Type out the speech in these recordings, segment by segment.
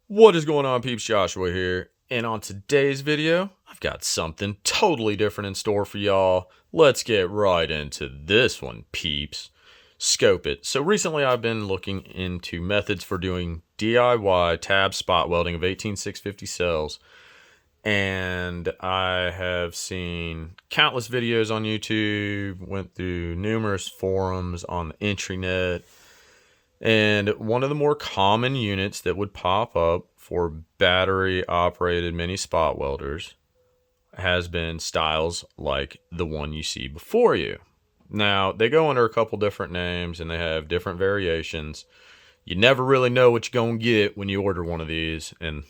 What is going on, peeps? Joshua here, and on today's video, I've got something totally different in store for y'all. Let's get right into this one, peeps. Scope it. So recently I've been looking into methods for doing DIY tab spot welding of 18650 cells, and I have seen countless videos on YouTube, went through numerous forums on the intranet. And one of the more common units that would pop up for battery operated mini spot welders has been styles like the one you see before you. Now, they go under a couple different names and they have different variations. You never really know what you're going to get when you order one of these, and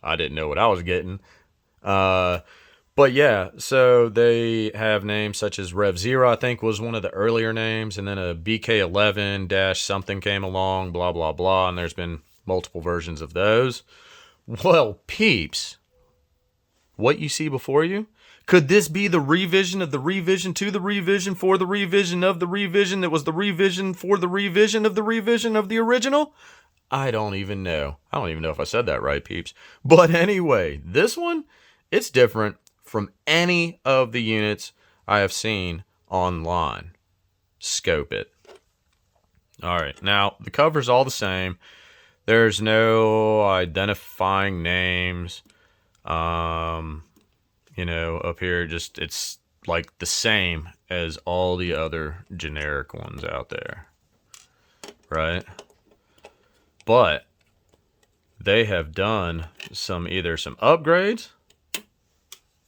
I didn't know what I was getting. But yeah, so they have names such as Rev0, I think was one of the earlier names, and then a BK11 dash something came along, blah, blah, blah, and there's been multiple versions of those. Well, peeps, what you see before you? Could this be the revision of the revision to the revision for the revision of the revision that was the revision for the revision of the original? I don't even know. I don't even know if I said that right, peeps. But anyway, this one, it's different from any of the units I have seen online. Scope it. All right, now the cover's all the same. There's no identifying names. Up here, just it's like the same as all the other generic ones out there, right? But they have done either some upgrades,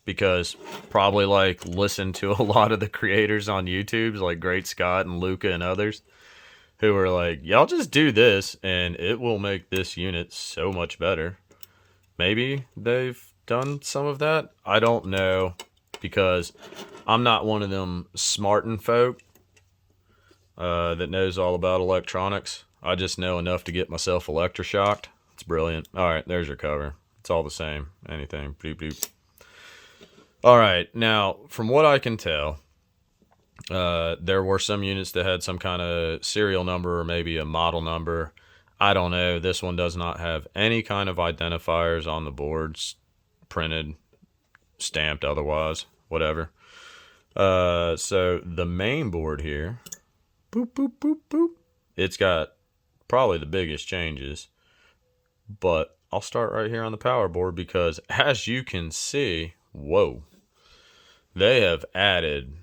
because probably listen to a lot of the creators on YouTube, like Great Scott and Luca and others, who are like, y'all just do this and it will make this unit so much better. Maybe they've done some of that. I don't know, because I'm not one of them smartin' folk that knows all about electronics. I just know enough to get myself electroshocked. It's brilliant. All right, there's your cover. It's all the same. Anything. Boop, boop. All right, now, from what I can tell, there were some units that had some kind of serial number or maybe a model number. I don't know. This one does not have any kind of identifiers on the boards, printed, stamped, otherwise, whatever. So the main board here, boop, boop, boop, boop. It's got probably the biggest changes, but I'll start right here on the power board because, as you can see, whoa, they have added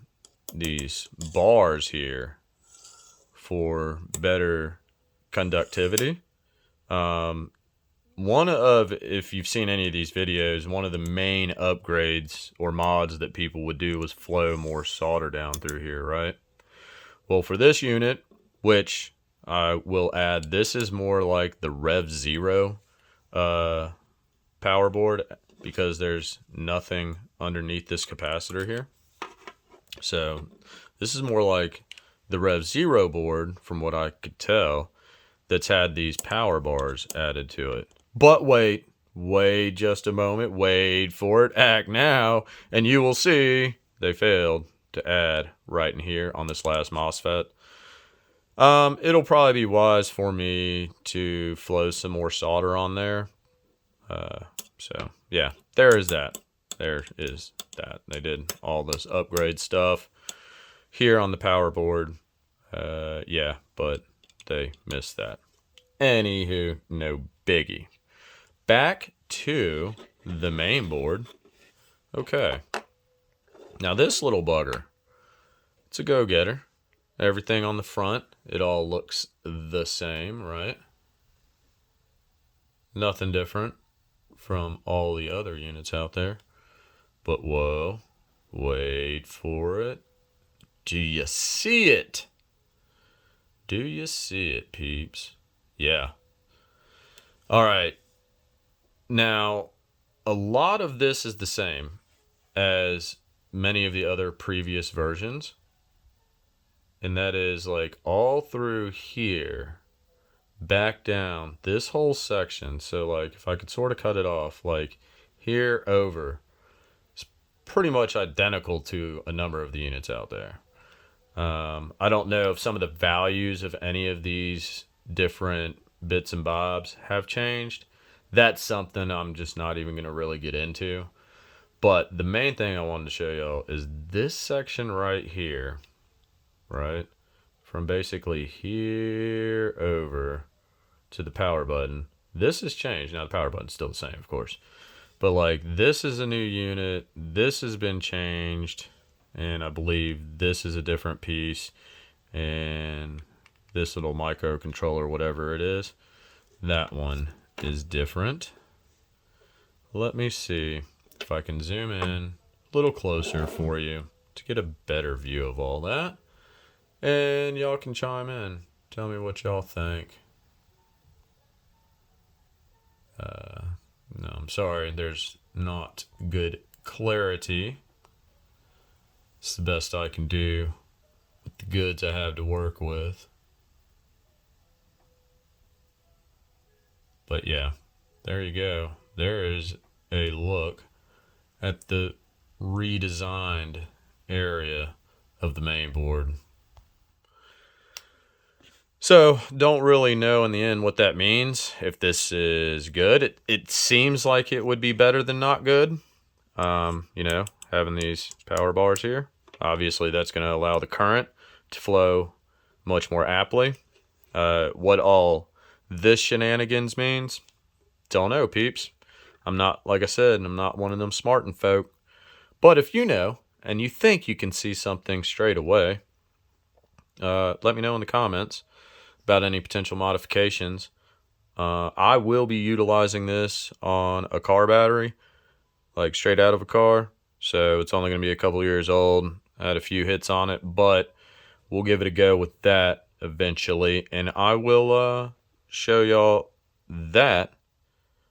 these bars here for better conductivity. If you've seen any of these videos, one of the main upgrades or mods that people would do was flow more solder down through here, right? Well, for this unit, which I will add, this is more like the Rev0 power board, because there's nothing underneath this capacitor here. So this is more like the Rev0 board, from what I could tell, that's had these power bars added to it. But wait just a moment, wait for it, act now, and you will see they failed to add right in here on this last MOSFET. It'll probably be wise for me to flow some more solder on there. So yeah, there is that. There is that. They did all this upgrade stuff here on the power board. Yeah, but they missed that. Anywho, no biggie. Back to the main board. Okay. Now this little bugger, it's a go-getter. Everything on the front, it all looks the same, right? Nothing different from all the other units out there. But whoa, wait for it. Do you see it? Do you see it, peeps? Yeah. All right. Now, a lot of this is the same as many of the other previous versions. And that is like all through here, back down this whole section. So like if I could sort of cut it off, like here over, it's pretty much identical to a number of the units out there. I don't know if some of the values of any of these different bits and bobs have changed. that's something I'm just not even going to really get into. But the main thing I wanted to show y'all is this section right here, right? From basically here over to the power button. This has changed. Now the power button's still the same, of course. But like this is a new unit. This has been changed. And I believe this is a different piece. And this little microcontroller, whatever it is, that one is different. Let me see if I can zoom in a little closer for you to get a better view of all that. And y'all can chime in. Tell me what y'all think. No, I'm sorry, there's not good clarity. It's the best I can do with the goods I have to work with. But yeah, there you go. There is a look at the redesigned area of the main board. So, don't really know in the end what that means, if this is good. It seems like it would be better than not good. You know, having these power bars here. Obviously, that's going to allow the current to flow much more aptly. What all this shenanigans means, don't know, peeps. I'm not, like I said, I'm not one of them smartin' folk. But if you know, and you think you can see something straight away, let me know in the comments about any potential modifications. I will be utilizing this on a car battery, like straight out of a car. So it's only going to be a couple years old. I had a few hits on it, but we'll give it a go with that eventually. And I will show y'all that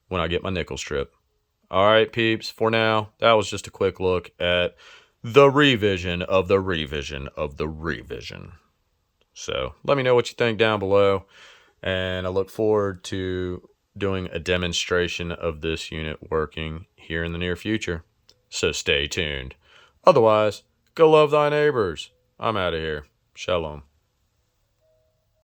when I get my nickel strip. All right, peeps, for now, that was just a quick look at the revision of the revision of the revision. So let me know what you think down below, and I look forward to doing a demonstration of this unit working here in the near future. So stay tuned. Otherwise, go love thy neighbors. I'm out of here. Shalom.